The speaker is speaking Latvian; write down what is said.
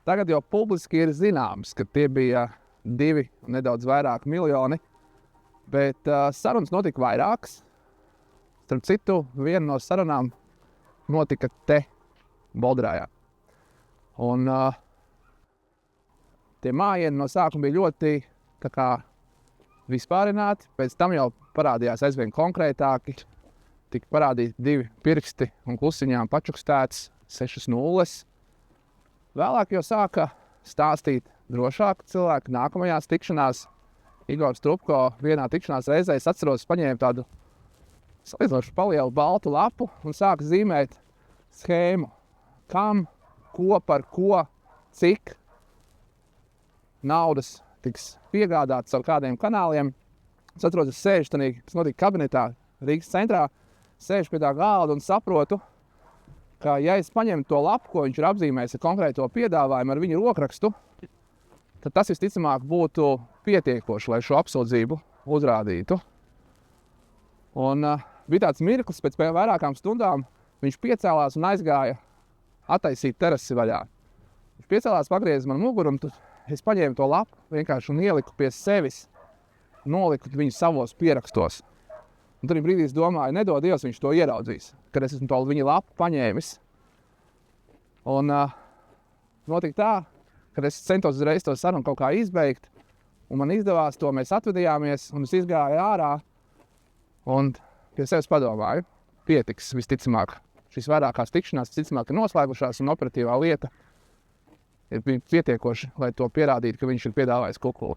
Tagad jau publiski ir zināms, ka tie bija 2 un nedaudz vairāk miljoni, bet sarunas notika vairākas. Starp citu, viena no sarunām notika te, Boldrājā. Un tie mājieni no sākuma bija ļoti tā kā vispārināti, pēc tam jau parādījās aizvien konkrētāki. Tika parādīti 2 pirksti un klusiņām pačukstēts 6 nulles. Vēlāk jau sāka stāstīt drošāk cilvēki nākamajās tikšanās. Igors Trupko vienā tikšanās reizē, es atceros, paņēma tādu salīdzinoši palielu baltu lapu un sāka zīmēt schēmu. Kam, ko, par ko, cik naudas tiks piegādāts ar kādiem kanāliem. Es atceros, es sēžu tanī, kas notika kabinetā Rīgas centrā, sēžu pie tā galda un saprotu, ka ja es paņemu to lapu, ko viņš ir apzīmējis ar konkrēto piedāvājumu ar viņa rokrakstu, tad tas visticamāk būtu pietiekoši, lai šo apsūdzību uzrādītu. Un bija tāds mirklis, pēc vairākām stundām viņš piecēlās un aizgāja attaisīt terasi vaļā. Viņš piecēlās, pagrieza man muguru, un es paņēmu to lapu vienkārši un ieliku pie sevis, noliku viņu savos pierakstos. Un tur brīdī es domāju, nedod Dievs, viņš to ieraudzīs, kad es esmu to viņa lapu paņēmis. Un notika tā, kad es centos uzreiz to sarunu kaut kā izbeigt, un man izdevās to, mēs atvedījāmies, un es izgāju ārā, un pie sevis padomāju, pietiks visticamāk. Šīs vairākās tikšanās visticamāk ir noslēgušās, un operatīvā lieta ir pietiekoši, lai to pierādītu, ka viņš ir piedāvājis kukuli.